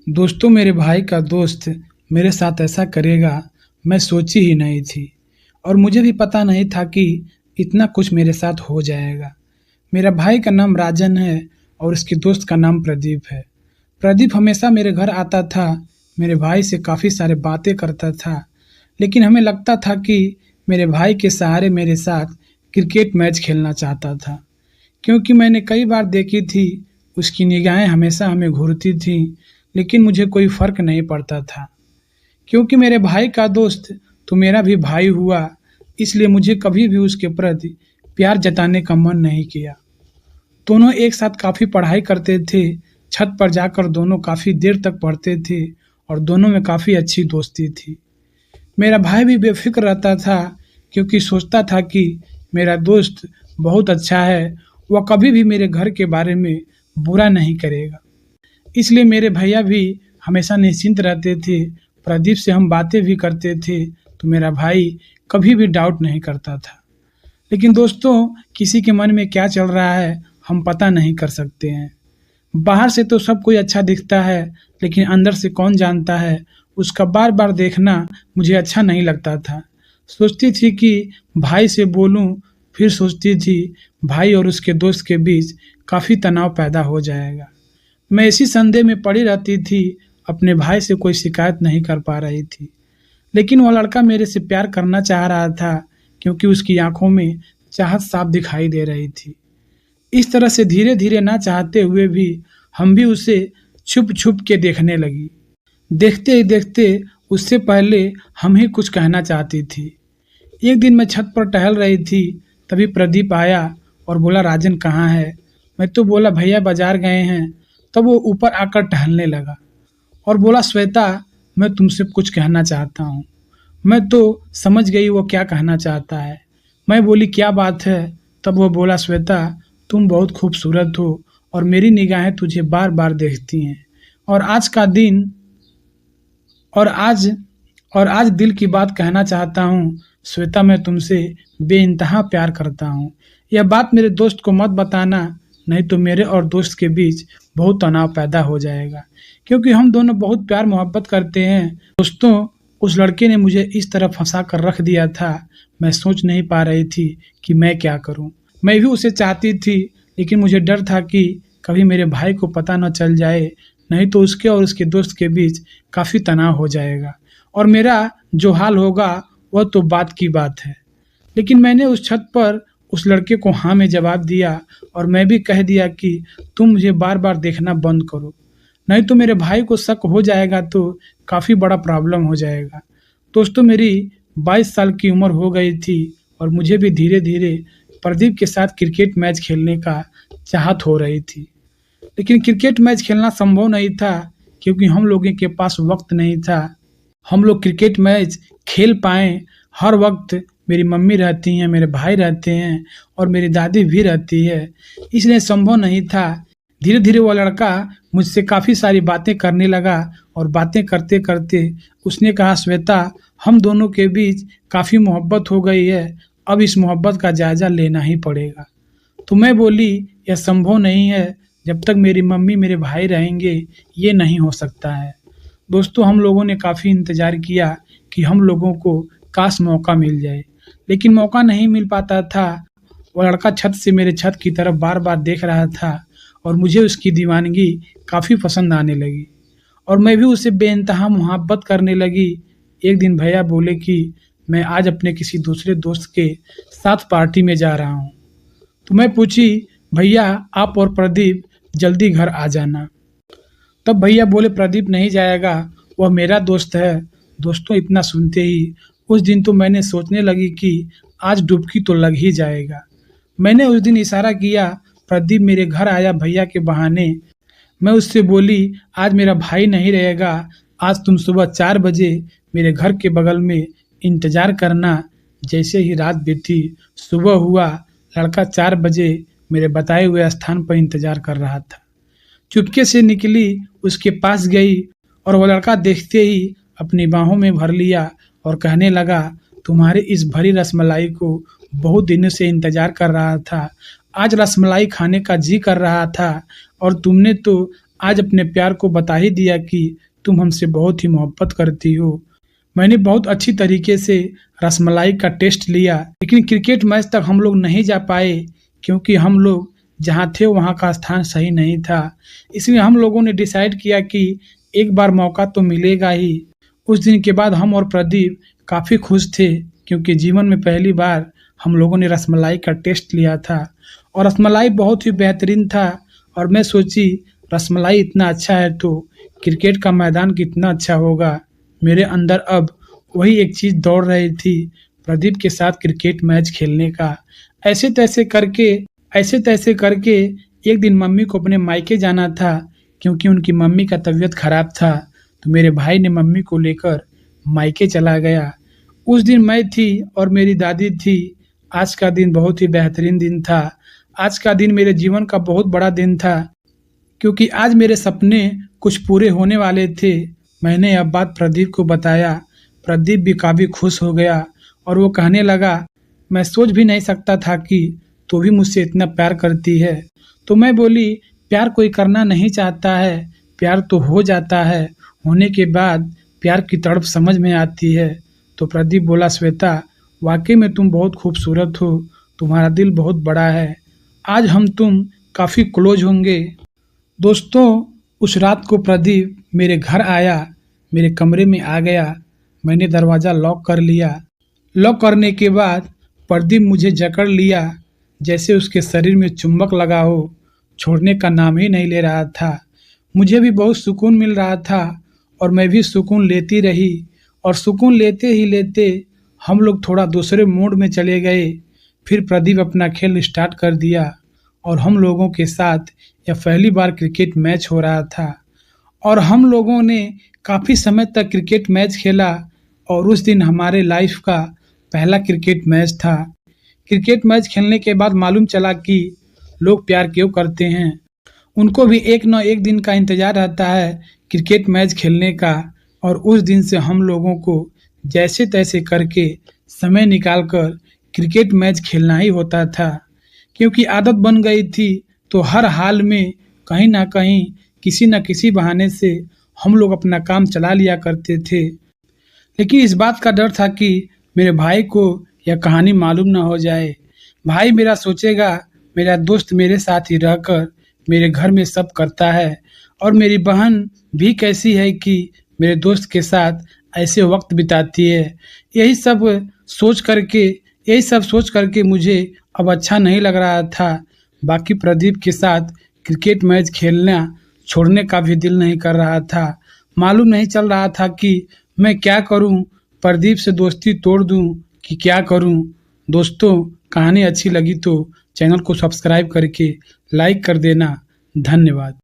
दोस्तों, मेरे भाई का दोस्त मेरे साथ ऐसा करेगा, मैं सोची ही नहीं थी और मुझे भी पता नहीं था कि इतना कुछ मेरे साथ हो जाएगा। मेरा भाई का नाम राजन है और उसके दोस्त का नाम प्रदीप है। प्रदीप हमेशा मेरे घर आता था, मेरे भाई से काफ़ी सारे बातें करता था, लेकिन हमें लगता था कि मेरे भाई के सहारे मेरे साथ क्रिकेट मैच खेलना चाहता था। क्योंकि मैंने कई बार देखी थी, उसकी निगाहें हमेशा हमें घूरती थीं, लेकिन मुझे कोई फ़र्क नहीं पड़ता था। क्योंकि मेरे भाई का दोस्त तो मेरा भी भाई हुआ, इसलिए मुझे कभी भी उसके प्रति प्यार जताने का मन नहीं किया। दोनों एक साथ काफ़ी पढ़ाई करते थे, छत पर जाकर दोनों काफ़ी देर तक पढ़ते थे और दोनों में काफ़ी अच्छी दोस्ती थी। मेरा भाई भी बेफ़िक्र रहता था क्योंकि सोचता था कि मेरा दोस्त बहुत अच्छा है, वह कभी भी मेरे घर के बारे में बुरा नहीं करेगा। इसलिए मेरे भैया भी हमेशा निश्चिंत रहते थे, प्रदीप से हम बातें भी करते थे, तो मेरा भाई कभी भी डाउट नहीं करता था। लेकिन दोस्तों, किसी के मन में क्या चल रहा है, हम पता नहीं कर सकते हैं। बाहर से तो सब कोई अच्छा दिखता है, लेकिन अंदर से कौन जानता है, उसका बार-बार देखना मुझे अच्छा नहीं लगता था। सोचती थी कि भाई से बोलूं, फिर सोचती थी भाई और उसके दोस्त के बीच काफ़ी तनाव पैदा हो जाएगा। मैं इसी संदेह में पड़ी रहती थी, अपने भाई से कोई शिकायत नहीं कर पा रही थी। लेकिन वो लड़का मेरे से प्यार करना चाह रहा था क्योंकि उसकी आंखों में चाहत साफ दिखाई दे रही थी। इस तरह से धीरे-धीरे ना चाहते हुए भी हम भी उसे छुप-छुप के देखने लगी। देखते ही देखते उससे पहले हम ही कुछ कहना चाहती थी। एक दिन मैं छत पर टहल रही थी, तभी प्रदीप आया और बोला, राजन कहाँ है? मैं तो बोला भैया बाजार गए हैं। तब वो ऊपर आकर टहलने लगा और बोला, श्वेता मैं तुमसे कुछ कहना चाहता हूँ। मैं तो समझ गई वो क्या कहना चाहता है। मैं बोली, क्या बात है? तब वो बोला, श्वेता तुम बहुत खूबसूरत हो और मेरी निगाहें तुझे बार बार देखती हैं और आज का दिन और आज और आज दिल की बात कहना चाहता हूँ। श्वेता मैं तुमसे बेइंतहा प्यार करता हूँ। यह बात मेरे दोस्त को मत बताना, नहीं तो मेरे और दोस्त के बीच बहुत तनाव पैदा हो जाएगा, क्योंकि हम दोनों बहुत प्यार मोहब्बत करते हैं। दोस्तों, उस लड़के ने मुझे इस तरह फंसा कर रख दिया था, मैं सोच नहीं पा रही थी कि मैं क्या करूं। मैं भी उसे चाहती थी, लेकिन मुझे डर था कि कभी मेरे भाई को पता न चल जाए, नहीं तो उसके और उसके दोस्त के बीच काफ़ी तनाव हो जाएगा और मेरा जो हाल होगा वह तो बात की बात है। लेकिन मैंने उस छत पर उस लड़के को हाँ में जवाब दिया और मैं भी कह दिया कि तुम मुझे बार बार देखना बंद करो, नहीं तो मेरे भाई को शक हो जाएगा तो काफ़ी बड़ा प्रॉब्लम हो जाएगा। दोस्तों, मेरी 22 साल की उम्र हो गई थी और मुझे भी धीरे धीरे प्रदीप के साथ क्रिकेट मैच खेलने का चाहत हो रही थी। लेकिन क्रिकेट मैच खेलना संभव नहीं था क्योंकि हम लोगों के पास वक्त नहीं था। हम लोग क्रिकेट मैच खेल पाएँ, हर वक्त मेरी मम्मी रहती हैं, मेरे भाई रहते हैं और मेरी दादी भी रहती है, इसलिए संभव नहीं था। धीरे धीरे वो लड़का मुझसे काफ़ी सारी बातें करने लगा और बातें करते करते उसने कहा, श्वेता हम दोनों के बीच काफ़ी मोहब्बत हो गई है, अब इस मोहब्बत का जायज़ा लेना ही पड़ेगा। तो मैं बोली, यह संभव नहीं है, जब तक मेरी मम्मी मेरे भाई रहेंगे ये नहीं हो सकता है। दोस्तों, हम लोगों ने काफ़ी इंतज़ार किया कि हम लोगों को काश मौका मिल जाए, लेकिन मौका नहीं मिल पाता था। वो लड़का छत से मेरे छत की तरफ बार बार देख रहा था और मुझे उसकी दीवानगी काफ़ी पसंद आने लगी और मैं भी उससे बेइंतहा मोहब्बत करने लगी। एक दिन भैया बोले कि मैं आज अपने किसी दूसरे दोस्त के साथ पार्टी में जा रहा हूँ। तो मैं पूछी, भैया आप और प्रदीप जल्दी घर आ जाना। तब भैया बोले, प्रदीप नहीं जाएगा, वह मेरा दोस्त है। दोस्तों, इतना सुनते ही उस दिन तो मैंने सोचने लगी कि आज डुबकी तो लग ही जाएगा। मैंने उस दिन इशारा किया, प्रदीप मेरे घर आया भैया के बहाने। मैं उससे बोली, आज मेरा भाई नहीं रहेगा, आज तुम सुबह 4 बजे मेरे घर के बगल में इंतज़ार करना। जैसे ही रात बीती, सुबह हुआ, लड़का 4 बजे मेरे बताए हुए स्थान पर इंतज़ार कर रहा था। चुपके से निकली, उसके पास गई और वो लड़का देखते ही अपनी बाहों में भर लिया और कहने लगा, तुम्हारे इस भरी रसमलाई को बहुत दिनों से इंतज़ार कर रहा था। आज रसमलाई खाने का जी कर रहा था और तुमने तो आज अपने प्यार को बता ही दिया कि तुम हमसे बहुत ही मोहब्बत करती हो। मैंने बहुत अच्छी तरीके से रसमलाई का टेस्ट लिया, लेकिन क्रिकेट मैच तक हम लोग नहीं जा पाए क्योंकि हम लोग जहाँ थे वहाँ का स्थान सही नहीं था। इसलिए हम लोगों ने डिसाइड किया कि एक बार मौका तो मिलेगा ही। उस दिन के बाद हम और प्रदीप काफ़ी खुश थे क्योंकि जीवन में पहली बार हम लोगों ने रसमलाई का टेस्ट लिया था और रसमलाई बहुत ही बेहतरीन था। और मैं सोची रसमलाई इतना अच्छा है तो क्रिकेट का मैदान कितना अच्छा होगा। मेरे अंदर अब वही एक चीज़ दौड़ रही थी, प्रदीप के साथ क्रिकेट मैच खेलने का। ऐसे तैसे करके एक दिन मम्मी को अपने मायके जाना था क्योंकि उनकी मम्मी का तबीयत खराब था, तो मेरे भाई ने मम्मी को लेकर मायके चला गया। उस दिन मैं थी और मेरी दादी थी। आज का दिन बहुत ही बेहतरीन दिन था। आज का दिन मेरे जीवन का बहुत बड़ा दिन था क्योंकि आज मेरे सपने कुछ पूरे होने वाले थे। मैंने यह बात प्रदीप को बताया। प्रदीप भी काफ़ी खुश हो गया और वो कहने लगा, मैं सोच भी नहीं सकता था कि तू भी मुझसे इतना प्यार करती है। तो मैं बोली, प्यार कोई करना नहीं चाहता है, प्यार तो हो जाता है, होने के बाद प्यार की तड़प समझ में आती है। तो प्रदीप बोला, श्वेता वाकई में तुम बहुत खूबसूरत हो, तुम्हारा दिल बहुत बड़ा है, आज हम तुम काफ़ी क्लोज होंगे। दोस्तों, उस रात को प्रदीप मेरे घर आया, मेरे कमरे में आ गया। मैंने दरवाज़ा लॉक कर लिया। लॉक करने के बाद प्रदीप मुझे जकड़ लिया जैसे उसके शरीर में चुंबक लगा हो। छोड़ने का नाम ही नहीं ले रहा था। मुझे भी बहुत सुकून मिल रहा था और मैं भी सुकून लेती रही। और सुकून लेते ही लेते हम लोग थोड़ा दूसरे मोड में चले गए। फिर प्रदीप अपना खेल स्टार्ट कर दिया और हम लोगों के साथ यह पहली बार क्रिकेट मैच हो रहा था और हम लोगों ने काफ़ी समय तक क्रिकेट मैच खेला। और उस दिन हमारे लाइफ का पहला क्रिकेट मैच था। क्रिकेट मैच खेलने के बाद मालूम चला कि लोग प्यार क्यों करते हैं। उनको भी एक न एक दिन का इंतज़ार रहता है क्रिकेट मैच खेलने का। और उस दिन से हम लोगों को जैसे तैसे करके समय निकाल कर क्रिकेट मैच खेलना ही होता था क्योंकि आदत बन गई थी। तो हर हाल में कहीं ना कहीं किसी न किसी बहाने से हम लोग अपना काम चला लिया करते थे। लेकिन इस बात का डर था कि मेरे भाई को यह कहानी मालूम ना हो जाए। भाई मेरा सोचेगा मेरा दोस्त मेरे साथ ही रहकर मेरे घर में सब करता है और मेरी बहन भी कैसी है कि मेरे दोस्त के साथ ऐसे वक्त बिताती है। यही सब सोच करके मुझे अब अच्छा नहीं लग रहा था। बाकी प्रदीप के साथ क्रिकेट मैच खेलना छोड़ने का भी दिल नहीं कर रहा था। मालूम नहीं चल रहा था कि मैं क्या करूं, प्रदीप से दोस्ती तोड़ दूं कि क्या करूं। दोस्तों, कहानी अच्छी लगी तो चैनल को सब्सक्राइब करके लाइक कर देना। धन्यवाद।